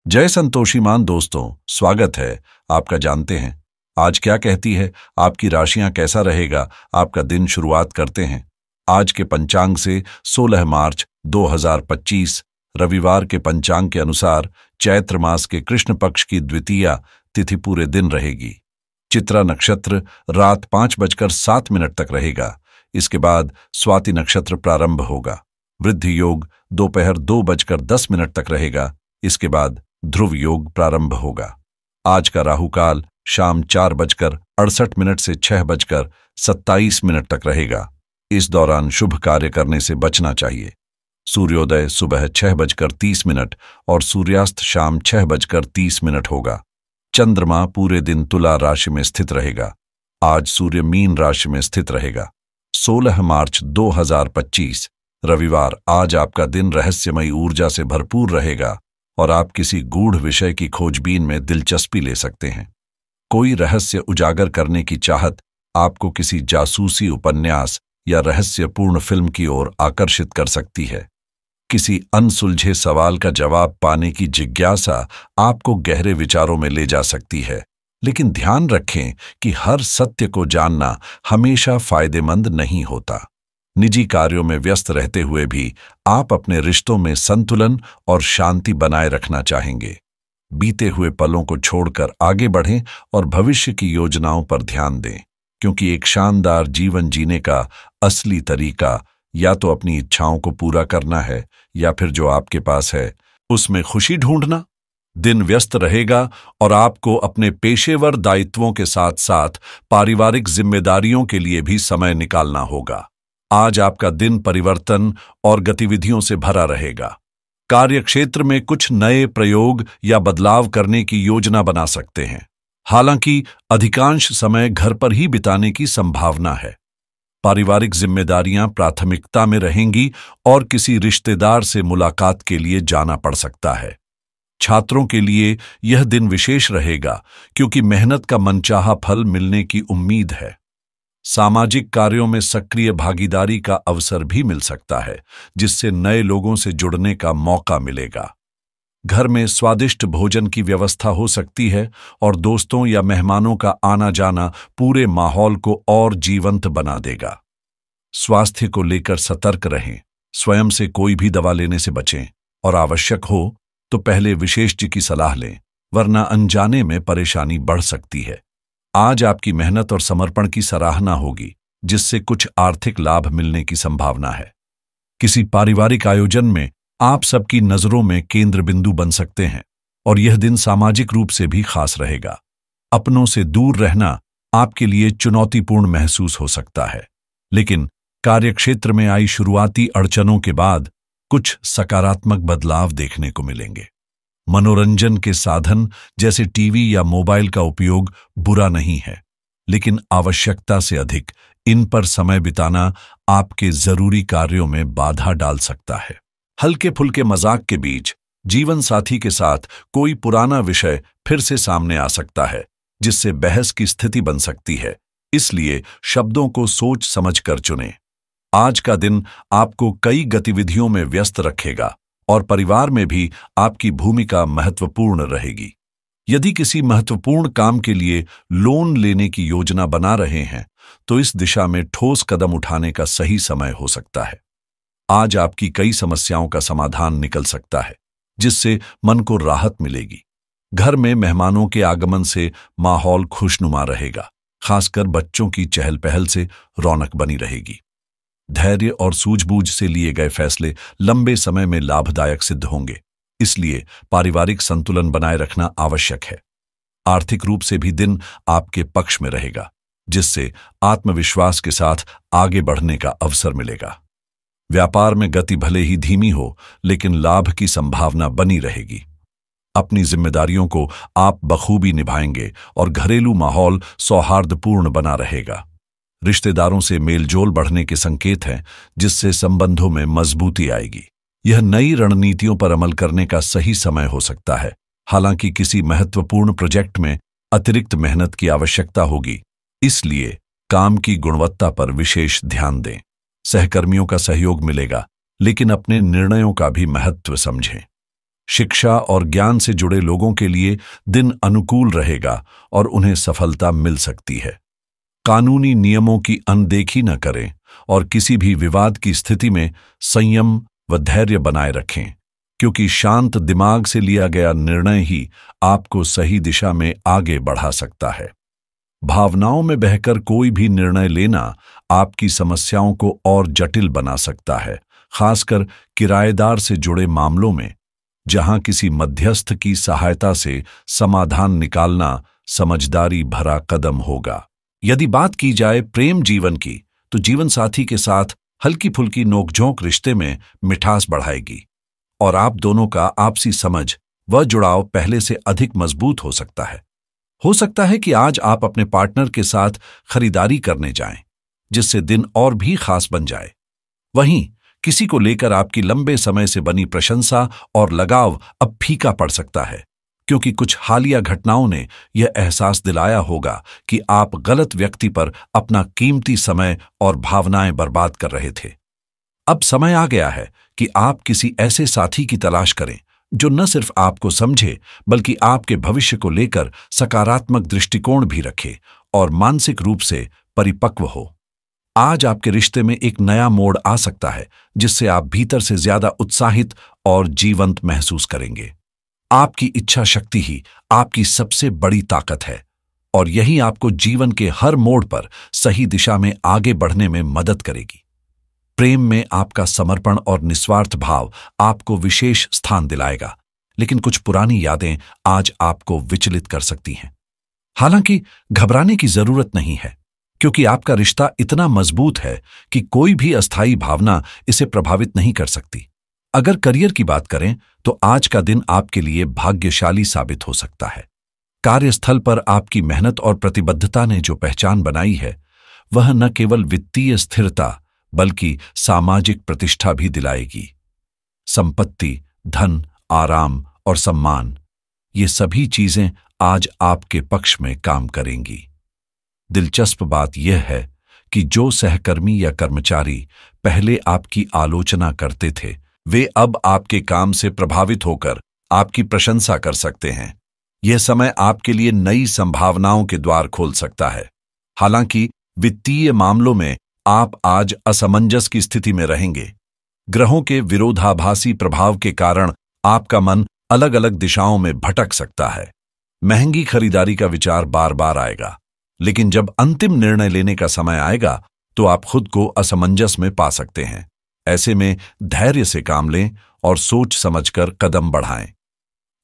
जय संतोषीमान दोस्तों, स्वागत है आपका। जानते हैं आज क्या कहती है आपकी राशियां, कैसा रहेगा आपका दिन। शुरुआत करते हैं आज के पंचांग से। 16 मार्च 2025 रविवार के पंचांग के अनुसार चैत्र मास के कृष्ण पक्ष की द्वितीया तिथि पूरे दिन रहेगी। चित्रा नक्षत्र रात 5:07 तक रहेगा। इसके बाद स्वाति नक्षत्र प्रारंभ होगा। वृद्धि योग दोपहर 2:10 तक रहेगा। इसके बाद ध्रुव योग प्रारंभ होगा। आज का राहुकाल शाम 4:68 से 6:27 तक रहेगा। इस दौरान शुभ कार्य करने से बचना चाहिए। सूर्योदय सुबह 6:30 और सूर्यास्त शाम 6:30 होगा। चंद्रमा पूरे दिन तुला राशि में स्थित रहेगा। आज सूर्य मीन राशि में स्थित रहेगा। 16 मार्च 2025 रविवार आज आपका दिन रहस्यमयी ऊर्जा से भरपूर रहेगा और आप किसी गूढ़ विषय की खोजबीन में दिलचस्पी ले सकते हैं। कोई रहस्य उजागर करने की चाहत आपको किसी जासूसी उपन्यास या रहस्यपूर्ण फिल्म की ओर आकर्षित कर सकती है। किसी अनसुलझे सवाल का जवाब पाने की जिज्ञासा आपको गहरे विचारों में ले जा सकती है। लेकिन ध्यान रखें कि हर सत्य को जानना हमेशा फायदेमंद नहीं होता। निजी कार्यों में व्यस्त रहते हुए भी आप अपने रिश्तों में संतुलन और शांति बनाए रखना चाहेंगे। बीते हुए पलों को छोड़कर आगे बढ़ें और भविष्य की योजनाओं पर ध्यान दें, क्योंकि एक शानदार जीवन जीने का असली तरीका या तो अपनी इच्छाओं को पूरा करना है या फिर जो आपके पास है उसमें खुशी ढूंढना। दिन व्यस्त रहेगा और आपको अपने पेशेवर दायित्वों के साथ साथ पारिवारिक जिम्मेदारियों के लिए भी समय निकालना होगा। आज आपका दिन परिवर्तन और गतिविधियों से भरा रहेगा। कार्यक्षेत्र में कुछ नए प्रयोग या बदलाव करने की योजना बना सकते हैं। हालांकि अधिकांश समय घर पर ही बिताने की संभावना है। पारिवारिक जिम्मेदारियां प्राथमिकता में रहेंगी और किसी रिश्तेदार से मुलाकात के लिए जाना पड़ सकता है। छात्रों के लिए यह दिन विशेष रहेगा क्योंकि मेहनत का मनचाहा फल मिलने की उम्मीद है। सामाजिक कार्यों में सक्रिय भागीदारी का अवसर भी मिल सकता है, जिससे नए लोगों से जुड़ने का मौका मिलेगा। घर में स्वादिष्ट भोजन की व्यवस्था हो सकती है और दोस्तों या मेहमानों का आना जाना पूरे माहौल को और जीवंत बना देगा। स्वास्थ्य को लेकर सतर्क रहें। स्वयं से कोई भी दवा लेने से बचें और आवश्यक हो तो पहले विशेषज्ञ की सलाह लें, वरना अनजाने में परेशानी बढ़ सकती है। आज आपकी मेहनत और समर्पण की सराहना होगी, जिससे कुछ आर्थिक लाभ मिलने की संभावना है। किसी पारिवारिक आयोजन में आप सबकी नजरों में केंद्र बिंदु बन सकते हैं और यह दिन सामाजिक रूप से भी खास रहेगा। अपनों से दूर रहना आपके लिए चुनौतीपूर्ण महसूस हो सकता है, लेकिन कार्यक्षेत्र में आई शुरुआती अड़चनों के बाद कुछ सकारात्मक बदलाव देखने को मिलेंगे। मनोरंजन के साधन जैसे टीवी या मोबाइल का उपयोग बुरा नहीं है, लेकिन आवश्यकता से अधिक इन पर समय बिताना आपके जरूरी कार्यों में बाधा डाल सकता है। हल्के फुल्के मजाक के बीच जीवन साथी के साथ कोई पुराना विषय फिर से सामने आ सकता है, जिससे बहस की स्थिति बन सकती है। इसलिए शब्दों को सोच समझकर चुनें। आज का दिन आपको कई गतिविधियों में व्यस्त रखेगा और परिवार में भी आपकी भूमिका महत्वपूर्ण रहेगी। यदि किसी महत्वपूर्ण काम के लिए लोन लेने की योजना बना रहे हैं तो इस दिशा में ठोस कदम उठाने का सही समय हो सकता है। आज आपकी कई समस्याओं का समाधान निकल सकता है, जिससे मन को राहत मिलेगी। घर में मेहमानों के आगमन से माहौल खुशनुमा रहेगा। खासकर बच्चों की चहल पहल से रौनक बनी रहेगी। धैर्य और सूझबूझ से लिए गए फैसले लंबे समय में लाभदायक सिद्ध होंगे, इसलिए पारिवारिक संतुलन बनाए रखना आवश्यक है। आर्थिक रूप से भी दिन आपके पक्ष में रहेगा, जिससे आत्मविश्वास के साथ आगे बढ़ने का अवसर मिलेगा। व्यापार में गति भले ही धीमी हो, लेकिन लाभ की संभावना बनी रहेगी। अपनी जिम्मेदारियों को आप बखूबी निभाएंगे और घरेलू माहौल सौहार्दपूर्ण बना रहेगा। रिश्तेदारों से मेलजोल बढ़ने के संकेत हैं, जिससे संबंधों में मजबूती आएगी। यह नई रणनीतियों पर अमल करने का सही समय हो सकता है। हालांकि किसी महत्वपूर्ण प्रोजेक्ट में अतिरिक्त मेहनत की आवश्यकता होगी, इसलिए काम की गुणवत्ता पर विशेष ध्यान दें। सहकर्मियों का सहयोग मिलेगा, लेकिन अपने निर्णयों का भी महत्व समझें। शिक्षा और ज्ञान से जुड़े लोगों के लिए दिन अनुकूल रहेगा और उन्हें सफलता मिल सकती है। कानूनी नियमों की अनदेखी न करें और किसी भी विवाद की स्थिति में संयम व धैर्य बनाए रखें, क्योंकि शांत दिमाग से लिया गया निर्णय ही आपको सही दिशा में आगे बढ़ा सकता है। भावनाओं में बहकर कोई भी निर्णय लेना आपकी समस्याओं को और जटिल बना सकता है, खासकर किराएदार से जुड़े मामलों में, जहां किसी मध्यस्थ की सहायता से समाधान निकालना समझदारी भरा कदम होगा। यदि बात की जाए प्रेम जीवन की, तो जीवन साथी के साथ हल्की फुल्की नोकझोंक रिश्ते में मिठास बढ़ाएगी और आप दोनों का आपसी समझ व जुड़ाव पहले से अधिक मजबूत हो सकता है। हो सकता है कि आज आप अपने पार्टनर के साथ खरीदारी करने जाएं, जिससे दिन और भी खास बन जाए। वहीं किसी को लेकर आपकी लंबे समय से बनी प्रशंसा और लगाव अब फीका पड़ सकता है, क्योंकि कुछ हालिया घटनाओं ने यह एहसास दिलाया होगा कि आप गलत व्यक्ति पर अपना कीमती समय और भावनाएं बर्बाद कर रहे थे। अब समय आ गया है कि आप किसी ऐसे साथी की तलाश करें जो न सिर्फ आपको समझे, बल्कि आपके भविष्य को लेकर सकारात्मक दृष्टिकोण भी रखे और मानसिक रूप से परिपक्व हो। आज आपके रिश्ते में एक नया मोड़ आ सकता है, जिससे आप भीतर से ज्यादा उत्साहित और जीवंत महसूस करेंगे। आपकी इच्छा शक्ति ही आपकी सबसे बड़ी ताकत है और यही आपको जीवन के हर मोड़ पर सही दिशा में आगे बढ़ने में मदद करेगी। प्रेम में आपका समर्पण और निस्वार्थ भाव आपको विशेष स्थान दिलाएगा, लेकिन कुछ पुरानी यादें आज आपको विचलित कर सकती हैं। हालांकि घबराने की जरूरत नहीं है, क्योंकि आपका रिश्ता इतना मजबूत है कि कोई भी अस्थायी भावना इसे प्रभावित नहीं कर सकती। अगर करियर की बात करें तो आज का दिन आपके लिए भाग्यशाली साबित हो सकता है। कार्यस्थल पर आपकी मेहनत और प्रतिबद्धता ने जो पहचान बनाई है, वह न केवल वित्तीय स्थिरता बल्कि सामाजिक प्रतिष्ठा भी दिलाएगी। संपत्ति, धन, आराम और सम्मान, ये सभी चीजें आज आपके पक्ष में काम करेंगी। दिलचस्प बात यह है कि जो सहकर्मी या कर्मचारी पहले आपकी आलोचना करते थे, वे अब आपके काम से प्रभावित होकर आपकी प्रशंसा कर सकते हैं। यह समय आपके लिए नई संभावनाओं के द्वार खोल सकता है। हालांकि वित्तीय मामलों में आप आज असमंजस की स्थिति में रहेंगे। ग्रहों के विरोधाभासी प्रभाव के कारण आपका मन अलग अलग दिशाओं में भटक सकता है। महंगी खरीदारी का विचार बार बार आएगा, लेकिन जब अंतिम निर्णय लेने का समय आएगा तो आप खुद को असमंजस में पा सकते हैं। ऐसे में धैर्य से काम लें और सोच समझकर कदम बढ़ाएं।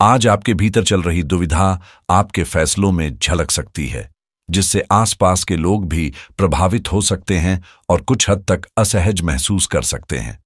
आज आपके भीतर चल रही दुविधा आपके फैसलों में झलक सकती है, जिससे आसपास के लोग भी प्रभावित हो सकते हैं और कुछ हद तक असहज महसूस कर सकते हैं।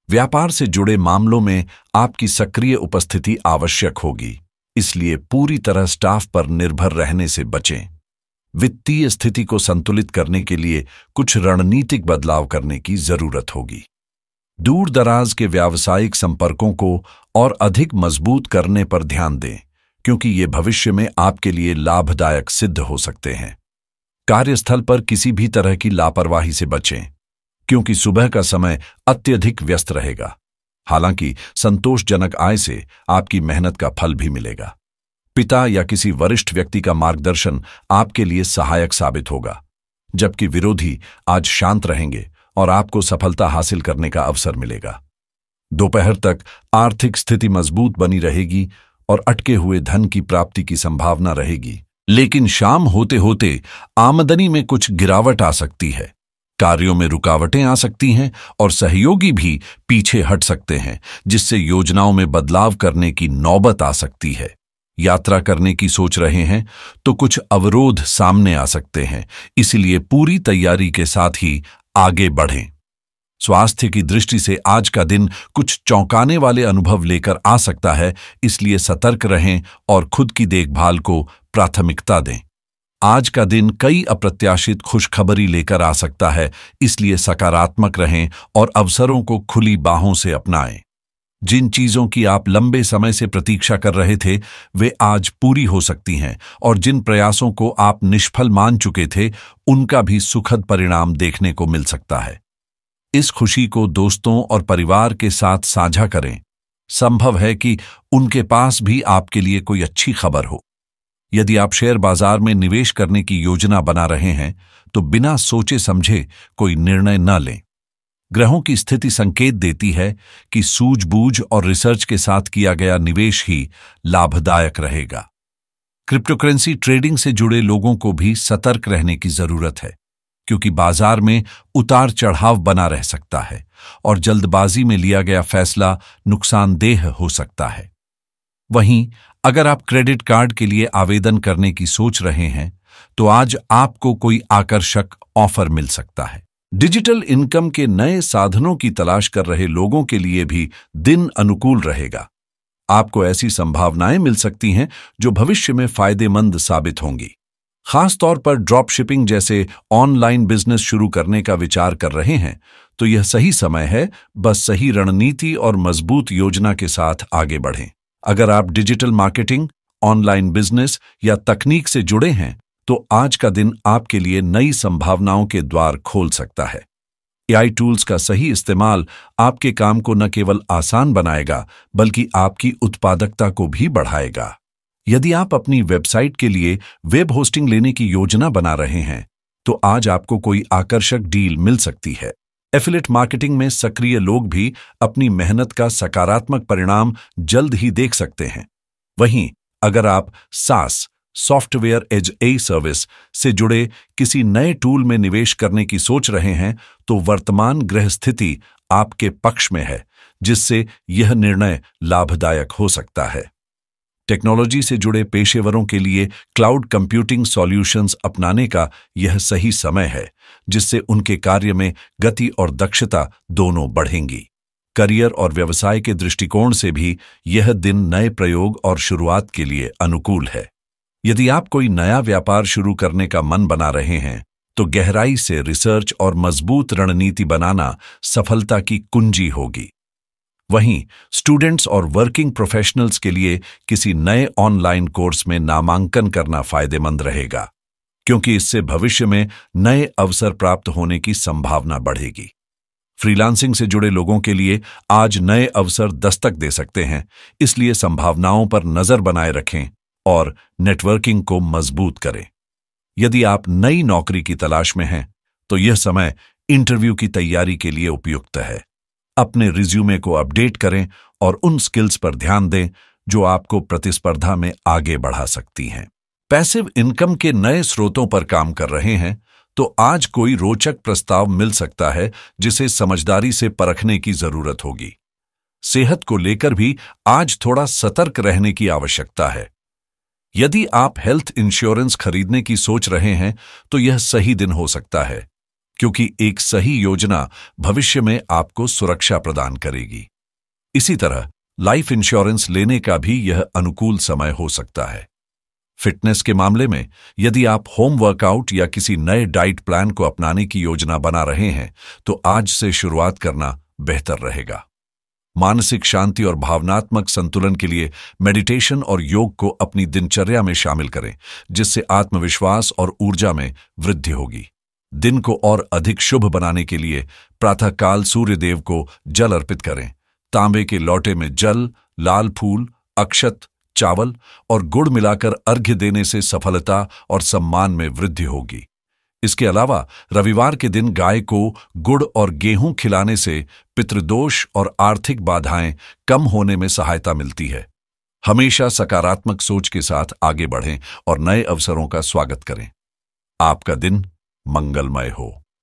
व्यापार से जुड़े मामलों में आपकी सक्रिय उपस्थिति आवश्यक होगी, इसलिए पूरी तरह स्टाफ पर निर्भर रहने से बचें। वित्तीय स्थिति को संतुलित करने के लिए कुछ रणनीतिक बदलाव करने की जरूरत होगी। दूर दराज के व्यावसायिक संपर्कों को और अधिक मजबूत करने पर ध्यान दें, क्योंकि ये भविष्य में आपके लिए लाभदायक सिद्ध हो सकते हैं। कार्यस्थल पर किसी भी तरह की लापरवाही से बचें, क्योंकि सुबह का समय अत्यधिक व्यस्त रहेगा। हालांकि संतोषजनक आय से आपकी मेहनत का फल भी मिलेगा। पिता या किसी वरिष्ठ व्यक्ति का मार्गदर्शन आपके लिए सहायक साबित होगा, जबकि विरोधी आज शांत रहेंगे और आपको सफलता हासिल करने का अवसर मिलेगा। दोपहर तक आर्थिक स्थिति मजबूत बनी रहेगी और अटके हुए धन की प्राप्ति की संभावना रहेगी, लेकिन शाम होते होते आमदनी में कुछ गिरावट आ सकती है। कार्यों में रुकावटें आ सकती हैं और सहयोगी भी पीछे हट सकते हैं, जिससे योजनाओं में बदलाव करने की नौबत आ सकती है। यात्रा करने की सोच रहे हैं तो कुछ अवरोध सामने आ सकते हैं, इसलिए पूरी तैयारी के साथ ही आगे बढ़ें। स्वास्थ्य की दृष्टि से आज का दिन कुछ चौंकाने वाले अनुभव लेकर आ सकता है, इसलिए सतर्क रहें और खुद की देखभाल को प्राथमिकता दें। आज का दिन कई अप्रत्याशित खुशखबरी लेकर आ सकता है, इसलिए सकारात्मक रहें और अवसरों को खुली बाहों से अपनाएं। जिन चीजों की आप लंबे समय से प्रतीक्षा कर रहे थे, वे आज पूरी हो सकती हैं और जिन प्रयासों को आप निष्फल मान चुके थे, उनका भी सुखद परिणाम देखने को मिल सकता है। इस खुशी को दोस्तों और परिवार के साथ साझा करें संभव है कि उनके पास भी आपके लिए कोई अच्छी खबर हो। यदि आप शेयर बाजार में निवेश करने की योजना बना रहे हैं तो बिना सोचे समझे कोई निर्णय न लें। ग्रहों की स्थिति संकेत देती है कि सूझबूझ और रिसर्च के साथ किया गया निवेश ही लाभदायक रहेगा। क्रिप्टोकरेंसी ट्रेडिंग से जुड़े लोगों को भी सतर्क रहने की जरूरत है, क्योंकि बाजार में उतार चढ़ाव बना रह सकता है और जल्दबाजी में लिया गया फैसला नुकसानदेह हो सकता है। वहीं अगर आप क्रेडिट कार्ड के लिए आवेदन करने की सोच रहे हैं तो आज आपको कोई आकर्षक ऑफर मिल सकता है। डिजिटल इनकम के नए साधनों की तलाश कर रहे लोगों के लिए भी दिन अनुकूल रहेगा। आपको ऐसी संभावनाएं मिल सकती हैं जो भविष्य में फायदेमंद साबित होंगी। खासतौर पर ड्रॉप शिपिंग जैसे ऑनलाइन बिजनेस शुरू करने का विचार कर रहे हैं तो यह सही समय है, बस सही रणनीति और मजबूत योजना के साथ आगे बढ़ें। अगर आप डिजिटल मार्केटिंग, ऑनलाइन बिजनेस या तकनीक से जुड़े हैं तो आज का दिन आपके लिए नई संभावनाओं के द्वार खोल सकता है। एआई टूल्स का सही इस्तेमाल आपके काम को न केवल आसान बनाएगा बल्कि आपकी उत्पादकता को भी बढ़ाएगा। यदि आप अपनी वेबसाइट के लिए वेब होस्टिंग लेने की योजना बना रहे हैं तो आज आपको कोई आकर्षक डील मिल सकती है। एफिलिएट मार्केटिंग में सक्रिय लोग भी अपनी मेहनत का सकारात्मक परिणाम जल्द ही देख सकते हैं। वहीं अगर आप सास सॉफ्टवेयर एज ए सर्विस से जुड़े किसी नए टूल में निवेश करने की सोच रहे हैं तो वर्तमान ग्रह स्थिति आपके पक्ष में है, जिससे यह निर्णय लाभदायक हो सकता है। टेक्नोलॉजी से जुड़े पेशेवरों के लिए क्लाउड कंप्यूटिंग सॉल्यूशंस अपनाने का यह सही समय है, जिससे उनके कार्य में गति और दक्षता दोनों बढ़ेंगी। करियर और व्यवसाय के दृष्टिकोण से भी यह दिन नए प्रयोग और शुरुआत के लिए अनुकूल है। यदि आप कोई नया व्यापार शुरू करने का मन बना रहे हैं तो गहराई से रिसर्च और मजबूत रणनीति बनाना सफलता की कुंजी होगी। वहीं स्टूडेंट्स और वर्किंग प्रोफेशनल्स के लिए किसी नए ऑनलाइन कोर्स में नामांकन करना फायदेमंद रहेगा, क्योंकि इससे भविष्य में नए अवसर प्राप्त होने की संभावना बढ़ेगी। फ्रीलांसिंग से जुड़े लोगों के लिए आज नए अवसर दस्तक दे सकते हैं, इसलिए संभावनाओं पर नजर बनाए रखें और नेटवर्किंग को मजबूत करें। यदि आप नई नौकरी की तलाश में हैं तो यह समय इंटरव्यू की तैयारी के लिए उपयुक्त है। अपने रिज्यूमे को अपडेट करें और उन स्किल्स पर ध्यान दें जो आपको प्रतिस्पर्धा में आगे बढ़ा सकती हैं। पैसिव इनकम के नए स्रोतों पर काम कर रहे हैं तो आज कोई रोचक प्रस्ताव मिल सकता है जिसे समझदारी से परखने की जरूरत होगी। सेहत को लेकर भी आज थोड़ा सतर्क रहने की आवश्यकता है। यदि आप हेल्थ इंश्योरेंस खरीदने की सोच रहे हैं तो यह सही दिन हो सकता है, क्योंकि एक सही योजना भविष्य में आपको सुरक्षा प्रदान करेगी। इसी तरह लाइफ इंश्योरेंस लेने का भी यह अनुकूल समय हो सकता है। फिटनेस के मामले में यदि आप होम वर्कआउट या किसी नए डाइट प्लान को अपनाने की योजना बना रहे हैं तो आज से शुरुआत करना बेहतर रहेगा। मानसिक शांति और भावनात्मक संतुलन के लिए मेडिटेशन और योग को अपनी दिनचर्या में शामिल करें, जिससे आत्मविश्वास और ऊर्जा में वृद्धि होगी। दिन को और अधिक शुभ बनाने के लिए प्रातःकाल सूर्यदेव को जल अर्पित करें। तांबे के लोटे में जल, लाल फूल, अक्षत, चावल और गुड़ मिलाकर अर्घ्य देने से सफलता और सम्मान में वृद्धि होगी। इसके अलावा रविवार के दिन गाय को गुड़ और गेहूं खिलाने से पितृदोष और आर्थिक बाधाएं कम होने में सहायता मिलती है। हमेशा सकारात्मक सोच के साथ आगे बढ़ें और नए अवसरों का स्वागत करें। आपका दिन मंगलमय हो।